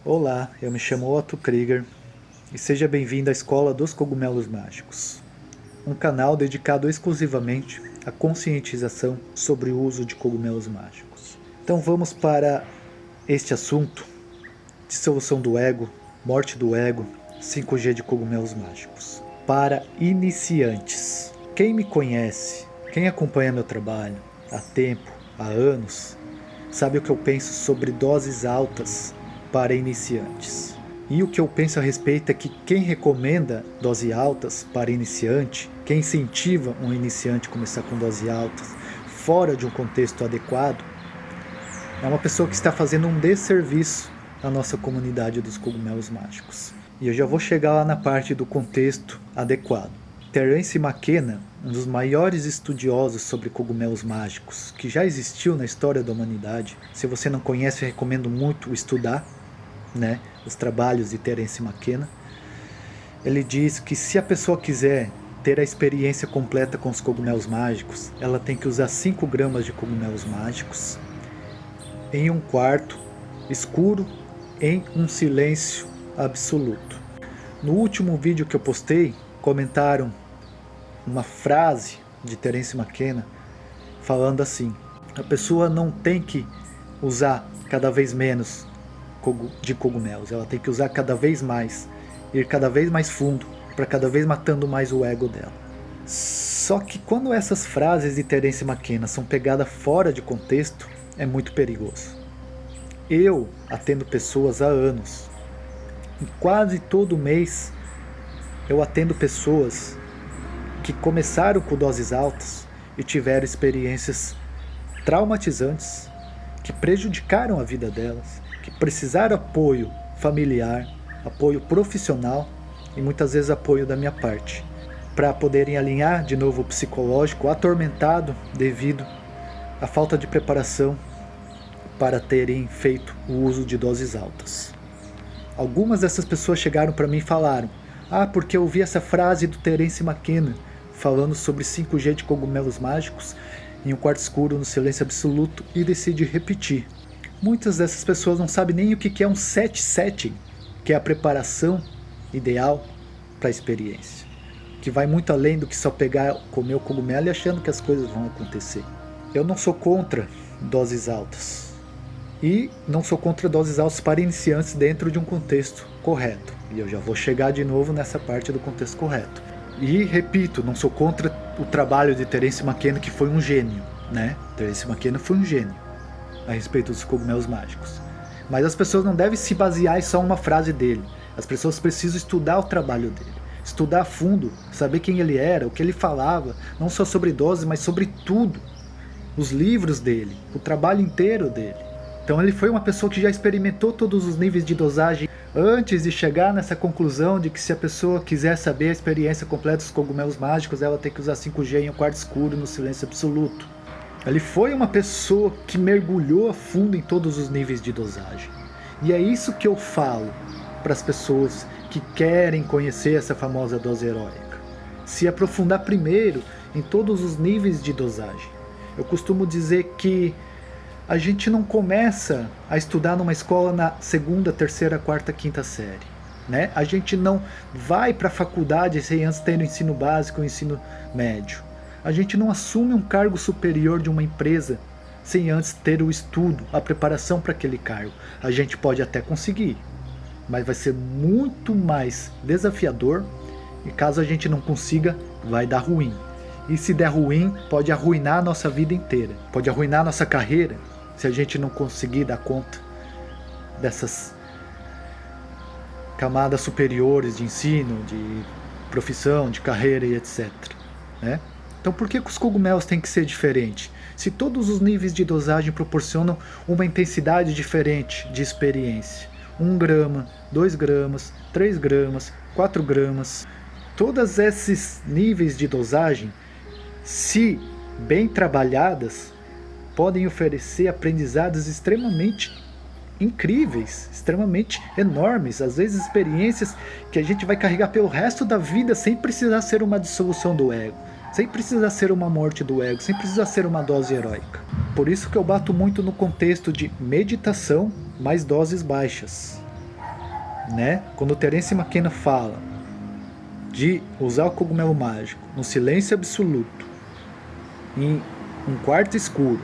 Olá, eu me chamo Otto Krieger e seja bem-vindo à Escola dos Cogumelos Mágicos, um canal dedicado exclusivamente à conscientização sobre o uso de cogumelos mágicos. Então vamos para este assunto: dissolução do ego, morte do ego, 5G de cogumelos mágicos. Para iniciantes, quem me conhece, quem acompanha meu trabalho há tempo, há anos, sabe o que eu penso sobre doses altas para iniciantes. E o que eu penso a respeito é que quem recomenda doses altas para iniciante, quem incentiva um iniciante a começar com doses altas fora de um contexto adequado, é uma pessoa que está fazendo um desserviço à nossa comunidade dos cogumelos mágicos. E eu já vou chegar lá na parte do contexto adequado. Terence McKenna, um dos maiores estudiosos sobre cogumelos mágicos que já existiu na história da humanidade. Se você não conhece, eu recomendo muito estudar, os trabalhos de Terence McKenna. Ele diz que se a pessoa quiser ter a experiência completa com os cogumelos mágicos, ela tem que usar 5 gramas de cogumelos mágicos em um quarto escuro, em um silêncio absoluto. No último vídeo que eu postei, comentaram uma frase de Terence McKenna falando assim: a pessoa não tem que usar cada vez menos de cogumelos, ela tem que usar cada vez mais, ir cada vez mais fundo, para cada vez matando mais o ego dela. Só que quando essas frases de Terence McKenna são pegadas fora de contexto, é muito perigoso. Eu atendo pessoas há anos, e quase todo mês eu atendo pessoas que começaram com doses altas e tiveram experiências traumatizantes, que prejudicaram a vida delas, que precisaram apoio familiar, apoio profissional e muitas vezes apoio da minha parte, para poderem alinhar de novo o psicológico atormentado devido à falta de preparação para terem feito o uso de doses altas. Algumas dessas pessoas chegaram para mim e falaram: porque eu ouvi essa frase do Terence McKenna falando sobre 5G de cogumelos mágicos em um quarto escuro no silêncio absoluto e decidi repetir. Muitas dessas pessoas não sabem nem o que é um set setting, que é a preparação ideal para a experiência, que vai muito além do que só pegar, comer o cogumelo e achando que as coisas vão acontecer. Eu não sou contra doses altas, e não sou contra doses altas para iniciantes dentro de um contexto correto, e eu já vou chegar de novo nessa parte do contexto correto. E repito, não sou contra o trabalho de Terence McKenna, que foi um gênio, Terence McKenna foi um gênio a respeito dos cogumelos mágicos. Mas as pessoas não devem se basear em só uma frase dele. As pessoas precisam estudar o trabalho dele, estudar a fundo, saber quem ele era, o que ele falava, não só sobre doses, mas sobre tudo. Os livros dele, o trabalho inteiro dele. Então ele foi uma pessoa que já experimentou todos os níveis de dosagem antes de chegar nessa conclusão de que se a pessoa quiser saber a experiência completa dos cogumelos mágicos, ela tem que usar 5G em um quarto escuro no silêncio absoluto. Ele foi uma pessoa que mergulhou a fundo em todos os níveis de dosagem. E é isso que eu falo para as pessoas que querem conhecer essa famosa dose heróica. Se aprofundar primeiro em todos os níveis de dosagem. Eu costumo dizer que a gente não começa a estudar numa escola na segunda, terceira, quarta, quinta série. A gente não vai para a faculdade sem antes ter o ensino básico e o ensino médio. A gente não assume um cargo superior de uma empresa sem antes ter o estudo, a preparação para aquele cargo. A gente pode até conseguir, mas vai ser muito mais desafiador, e caso a gente não consiga, vai dar ruim. E se der ruim, pode arruinar a nossa vida inteira, pode arruinar a nossa carreira, se a gente não conseguir dar conta dessas camadas superiores de ensino, de profissão, de carreira e etc. Então por que os cogumelos têm que ser diferentes? Se todos os níveis de dosagem proporcionam uma intensidade diferente de experiência. 1 grama, 2 gramas, 3 gramas, 4 gramas. Todos esses níveis de dosagem, se bem trabalhadas, podem oferecer aprendizados extremamente incríveis, extremamente enormes, às vezes experiências que a gente vai carregar pelo resto da vida sem precisar ser uma dissolução do ego, sem precisar ser uma morte do ego, sem precisar ser uma dose heróica. Por isso que eu bato muito no contexto de meditação mais doses baixas. né? Quando o Terence McKenna fala de usar o cogumelo mágico no silêncio absoluto, em um quarto escuro,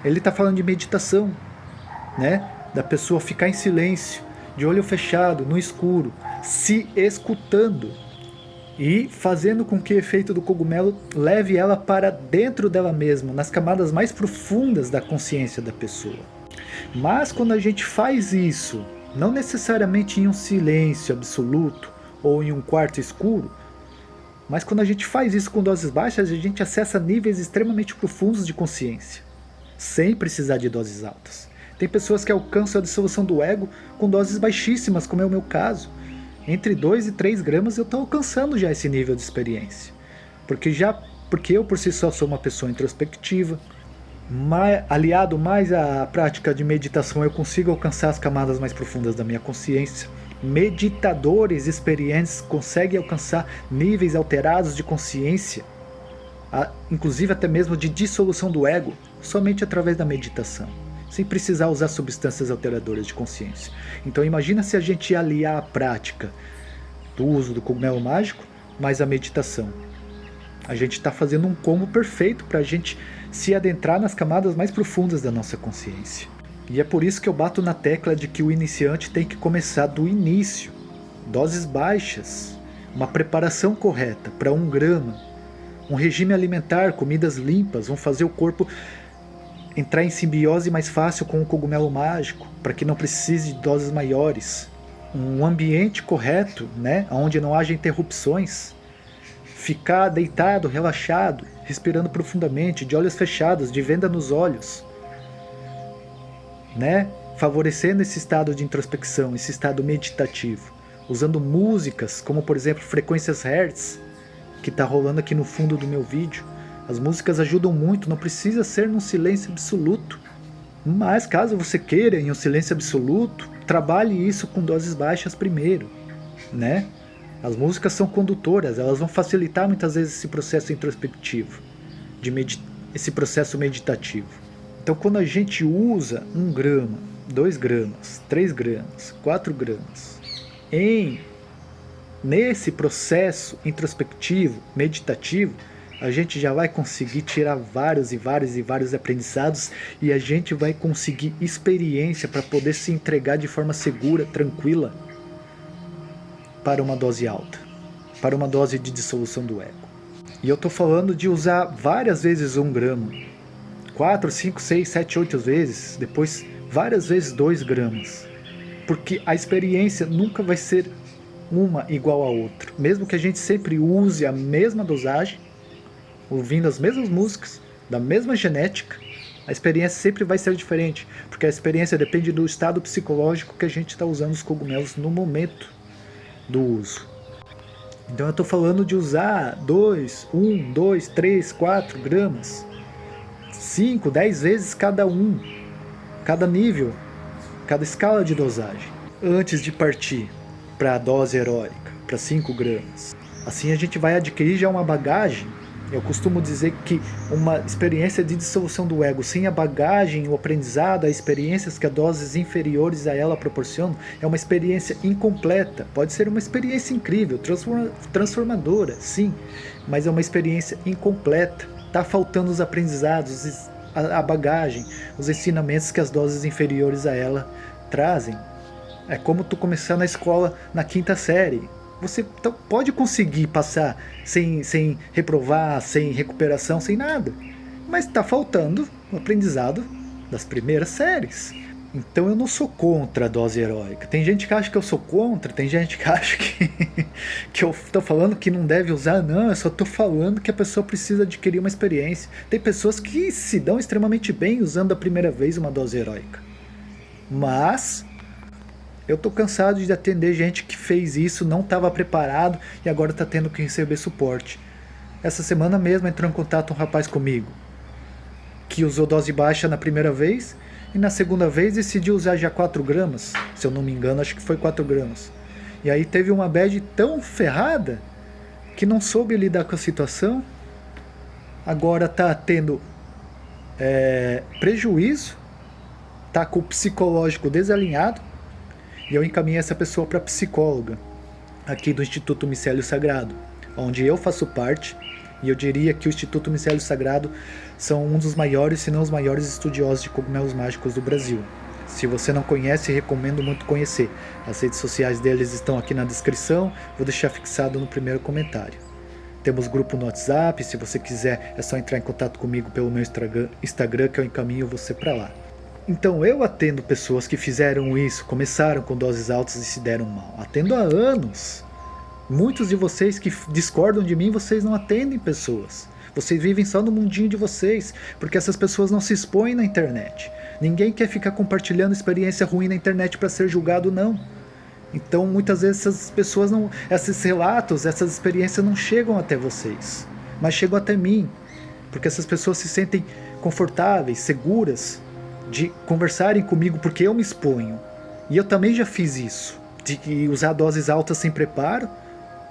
ele está falando de meditação, né? Da pessoa ficar em silêncio, de olho fechado, no escuro, se escutando e fazendo com que o efeito do cogumelo leve ela para dentro dela mesma, nas camadas mais profundas da consciência da pessoa. Mas quando a gente faz isso, não necessariamente em um silêncio absoluto ou em um quarto escuro, mas quando a gente faz isso com doses baixas, a gente acessa níveis extremamente profundos de consciência, sem precisar de doses altas. Tem pessoas que alcançam a dissolução do ego com doses baixíssimas, como é o meu caso. Entre 2 e 3 gramas eu estou alcançando já esse nível de experiência. Porque eu por si só sou uma pessoa introspectiva, aliado mais à prática de meditação, eu consigo alcançar as camadas mais profundas da minha consciência. Meditadores experientes conseguem alcançar níveis alterados de consciência, inclusive até mesmo de dissolução do ego, somente através da meditação, sem precisar usar substâncias alteradoras de consciência. Então imagina se a gente aliar a prática do uso do cogumelo mágico mais a meditação. A gente está fazendo um combo perfeito para a gente se adentrar nas camadas mais profundas da nossa consciência. E é por isso que eu bato na tecla de que o iniciante tem que começar do início. Doses baixas, uma preparação correta para 1 grama, um regime alimentar, comidas limpas, vão fazer o corpo entrar em simbiose mais fácil com o cogumelo mágico, para que não precise de doses maiores. Um ambiente correto, né, onde não haja interrupções. Ficar deitado, relaxado, respirando profundamente, de olhos fechados, de venda nos olhos, né? Favorecendo esse estado de introspecção, esse estado meditativo, usando músicas como, por exemplo, frequências Hertz, que está rolando aqui no fundo do meu vídeo. As músicas ajudam muito, não precisa ser num silêncio absoluto. Mas caso você queira em um silêncio absoluto, trabalhe isso com doses baixas primeiro, né? As músicas são condutoras, elas vão facilitar muitas vezes esse processo introspectivo, esse processo meditativo. Então quando a gente usa 1 grama, 2 gramas, 3 gramas, 4 gramas, nesse processo introspectivo, meditativo, a gente já vai conseguir tirar vários e vários e vários aprendizados e a gente vai conseguir experiência para poder se entregar de forma segura, tranquila, para uma dose alta, para uma dose de dissolução do ego. E eu estou falando de usar várias vezes 1 grama, 4, 5, 6, 7, 8 vezes, depois várias vezes 2 gramas, porque a experiência nunca vai ser uma igual a outra, mesmo que a gente sempre use a mesma dosagem, ouvindo as mesmas músicas, da mesma genética, a experiência sempre vai ser diferente, porque a experiência depende do estado psicológico que a gente está usando os cogumelos no momento do uso. Então eu estou falando de usar 1, 2, 3, 4 gramas, 5, 10 vezes cada nível, cada escala de dosagem, antes de partir para a dose heróica, para 5 gramas. Assim a gente vai adquirir já uma bagagem. Eu costumo dizer que uma experiência de dissolução do ego sem a bagagem, o aprendizado, as experiências que as doses inferiores a ela proporcionam, é uma experiência incompleta. Pode ser uma experiência incrível, transformadora, sim, mas é uma experiência incompleta. Está faltando os aprendizados, a bagagem, os ensinamentos que as doses inferiores a ela trazem. É como tu começar na escola na 5ª série. Você pode conseguir passar sem reprovar, sem recuperação, sem nada. Mas está faltando o aprendizado das primeiras séries. Então eu não sou contra a dose heróica. Tem gente que acha que eu sou contra, tem gente que acha que eu estou falando que não deve usar. Não, eu só estou falando que a pessoa precisa adquirir uma experiência. Tem pessoas que se dão extremamente bem usando a primeira vez uma dose heróica. Mas eu tô cansado de atender gente que fez isso, não estava preparado e agora está tendo que receber suporte. Essa semana mesmo entrou em contato um rapaz comigo, que usou dose baixa na primeira vez e na segunda vez decidiu usar já 4 gramas. Se eu não me engano, acho que foi 4 gramas. E aí teve uma bad tão ferrada que não soube lidar com a situação. Agora está tendo prejuízo, está com o psicológico desalinhado. e eu encaminhei essa pessoa para psicóloga aqui do Instituto Micélio Sagrado, onde eu faço parte, e eu diria que o Instituto Micélio Sagrado são um dos maiores, se não os maiores estudiosos de cogumelos mágicos do Brasil. Se você não conhece, recomendo muito conhecer. As redes sociais deles estão aqui na descrição, vou deixar fixado no primeiro comentário. Temos grupo no WhatsApp, se você quiser é só entrar em contato comigo pelo meu Instagram que eu encaminho você para lá. Então eu atendo pessoas que fizeram isso, começaram com doses altas e se deram mal. Atendo há anos. Muitos de vocês que discordam de mim, vocês não atendem pessoas. Vocês vivem só no mundinho de vocês, porque essas pessoas não se expõem na internet. Ninguém quer ficar compartilhando experiência ruim na internet para ser julgado, não. Então muitas vezes essas pessoas não, esses relatos, essas experiências não chegam até vocês, mas chegam até mim, porque essas pessoas se sentem confortáveis, seguras de conversarem comigo porque eu me exponho. E eu também já fiz isso, de usar doses altas sem preparo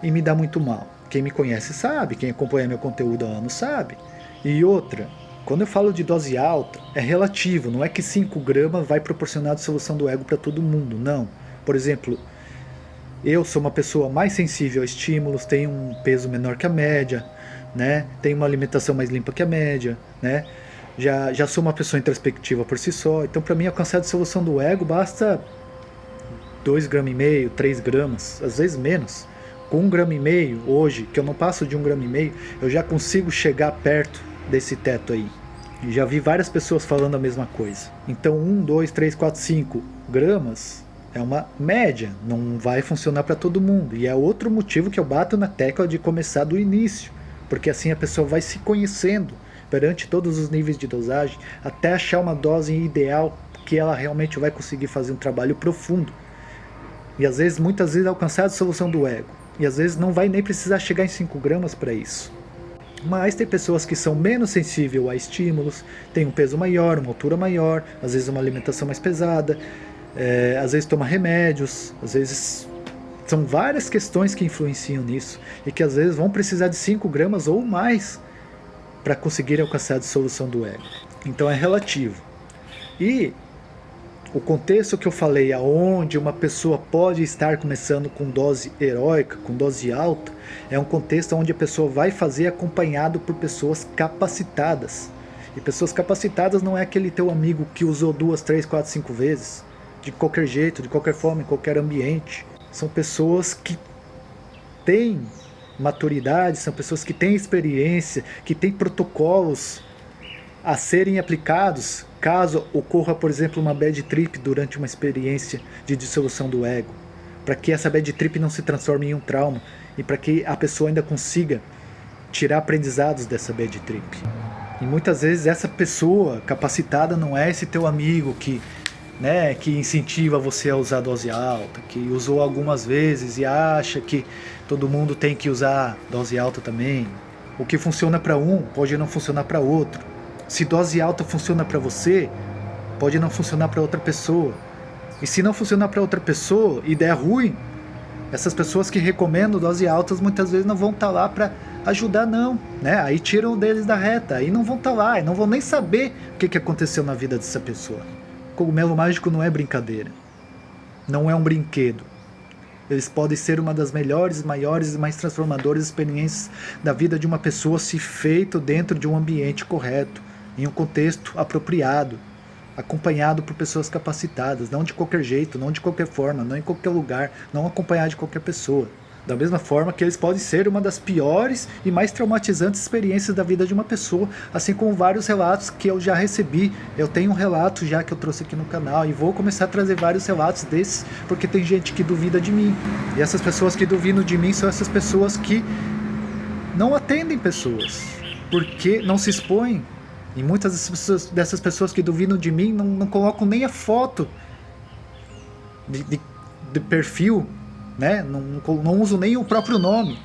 e me dá muito mal. Quem me conhece sabe, quem acompanha meu conteúdo há anos sabe. E outra, quando eu falo de dose alta, é relativo, não é que 5 gramas vai proporcionar dissolução do ego para todo mundo, não. Por exemplo, eu sou uma pessoa mais sensível a estímulos, tenho um peso menor que a média, né? Tenho uma alimentação mais limpa que a média, né? Já sou uma pessoa introspectiva por si só, então para mim alcançar a dissolução do ego basta 2,5 gramas, 3 gramas, às vezes menos. Com 1,5 gramas hoje, que eu não passo de 1,5 gramas, eu já consigo chegar perto desse teto aí. E já vi várias pessoas falando a mesma coisa. Então 1, 2, 3, 4, 5 gramas é uma média, não vai funcionar para todo mundo. E é outro motivo que eu bato na tecla de começar do início, porque assim a pessoa vai se conhecendo perante todos os níveis de dosagem, até achar uma dose ideal que ela realmente vai conseguir fazer um trabalho profundo. E às vezes, muitas vezes, alcançar a dissolução do ego. E às vezes não vai nem precisar chegar em 5 gramas para isso. Mas tem pessoas que são menos sensíveis a estímulos, têm um peso maior, uma altura maior, às vezes uma alimentação mais pesada, às vezes toma remédios, às vezes são várias questões que influenciam nisso e que às vezes vão precisar de 5 gramas ou mais para conseguir alcançar a dissolução do ego. Então é relativo. E o contexto que eu falei, aonde uma pessoa pode estar começando com dose heróica, com dose alta, é um contexto onde a pessoa vai fazer acompanhado por pessoas capacitadas. E pessoas capacitadas não é aquele teu amigo que usou 2, 3, 4, 5 vezes, de qualquer jeito, de qualquer forma, em qualquer ambiente. São pessoas que têm maturidade, são pessoas que têm experiência, que têm protocolos a serem aplicados caso ocorra, por exemplo, uma bad trip durante uma experiência de dissolução do ego, para que essa bad trip não se transforme em um trauma e para que a pessoa ainda consiga tirar aprendizados dessa bad trip. E muitas vezes essa pessoa capacitada não é esse teu amigo que incentiva você a usar dose alta, que usou algumas vezes e acha que todo mundo tem que usar dose alta também. O que funciona para um pode não funcionar para outro. Se dose alta funciona para você, pode não funcionar para outra pessoa. E se não funcionar para outra pessoa e der ruim, essas pessoas que recomendam dose altas muitas vezes não vão estar lá para ajudar não, né? Aí tiram deles da reta, aí não vão estar lá, e não vão nem saber o que aconteceu na vida dessa pessoa. Cogumelo mágico não é brincadeira, não é um brinquedo. Eles podem ser uma das melhores, maiores e mais transformadoras experiências da vida de uma pessoa se feito dentro de um ambiente correto, em um contexto apropriado, acompanhado por pessoas capacitadas, não de qualquer jeito, não de qualquer forma, não em qualquer lugar, não acompanhado de qualquer pessoa. Da mesma forma que eles podem ser uma das piores e mais traumatizantes experiências da vida de uma pessoa, assim como vários relatos que eu já recebi. Eu tenho um relato já que eu trouxe aqui no canal e vou começar a trazer vários relatos desses, porque tem gente que duvida de mim. E essas pessoas que duvidam de mim são essas pessoas que não atendem pessoas, porque não se expõem. E muitas dessas pessoas que duvidam de mim não colocam nem a foto de perfil, né? Não usam nem o próprio nome,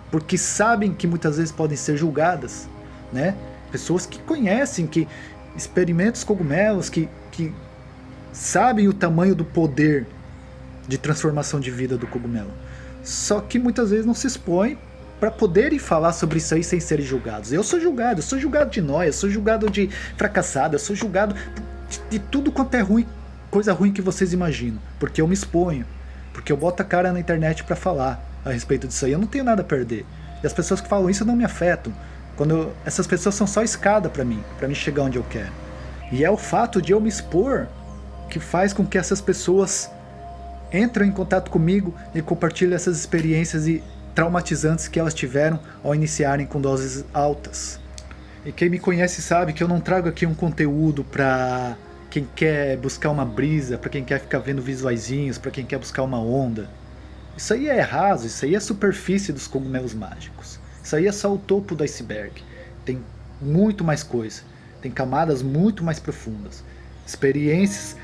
porque sabem que muitas vezes podem ser julgadas, né? Pessoas que conhecem, que experimentam os cogumelos, que sabem o tamanho do poder de transformação de vida do cogumelo, só que muitas vezes não se expõem para poderem falar sobre isso aí sem serem julgados. Eu sou julgado de nóia, eu sou julgado de fracassado, eu sou julgado de tudo quanto é ruim coisa ruim que vocês imaginam, porque eu me exponho, porque eu boto a cara na internet para falar a respeito disso aí. Eu não tenho nada a perder. E as pessoas que falam isso não me afetam. Essas pessoas são só escada para mim chegar onde eu quero. E é o fato de eu me expor que faz com que essas pessoas entrem em contato comigo e compartilhem essas experiências traumatizantes que elas tiveram ao iniciarem com doses altas. E quem me conhece sabe que eu não trago aqui um conteúdo para quem quer buscar uma brisa, para quem quer ficar vendo visuaizinhos, para quem quer buscar uma onda. Isso aí é raso, isso aí é a superfície dos cogumelos mágicos. Isso aí é só o topo do iceberg. Tem muito mais coisa. Tem camadas muito mais profundas. Experiências.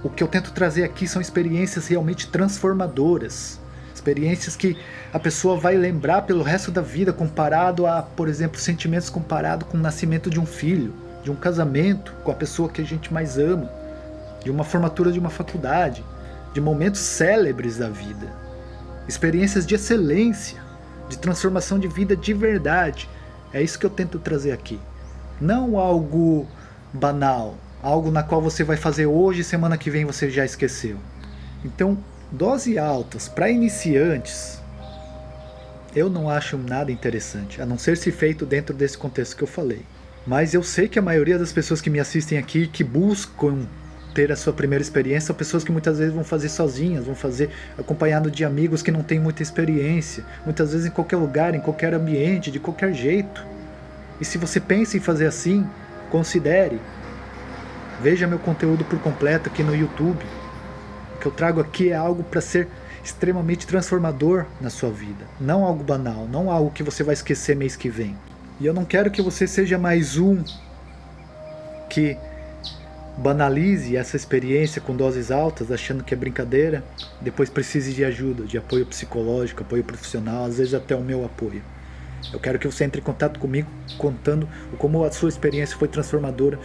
O que eu tento trazer aqui são experiências realmente transformadoras. Experiências que a pessoa vai lembrar pelo resto da vida, comparado a, por exemplo, sentimentos comparado com o nascimento de um filho, de um casamento com a pessoa que a gente mais ama, de uma formatura de uma faculdade, de momentos célebres da vida. Experiências de excelência, de transformação de vida de verdade. É isso que eu tento trazer aqui. Não algo banal, algo na qual você vai fazer hoje e semana que vem você já esqueceu. Então, doses altas para iniciantes, eu não acho nada interessante, a não ser se feito dentro desse contexto que eu falei. Mas eu sei que a maioria das pessoas que me assistem aqui, que buscam ter a sua primeira experiência, são pessoas que muitas vezes vão fazer sozinhas, vão fazer acompanhado de amigos que não têm muita experiência, muitas vezes em qualquer lugar, em qualquer ambiente, de qualquer jeito. E se você pensa em fazer assim, considere. Veja meu conteúdo por completo aqui no YouTube. O que eu trago aqui é algo para ser extremamente transformador na sua vida. Não algo banal, não algo que você vai esquecer mês que vem. E eu não quero que você seja mais um que banalize essa experiência com doses altas, achando que é brincadeira, depois precise de ajuda, de apoio psicológico, apoio profissional, às vezes até o meu apoio. Eu quero que você entre em contato comigo contando como a sua experiência foi transformadora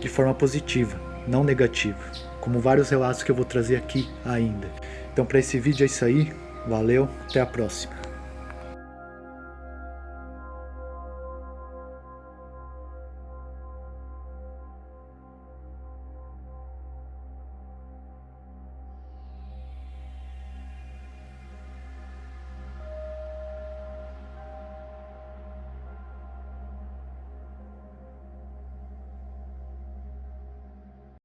de forma positiva, não negativa, como vários relatos que eu vou trazer aqui ainda. Então para esse vídeo é isso aí, valeu, até a próxima.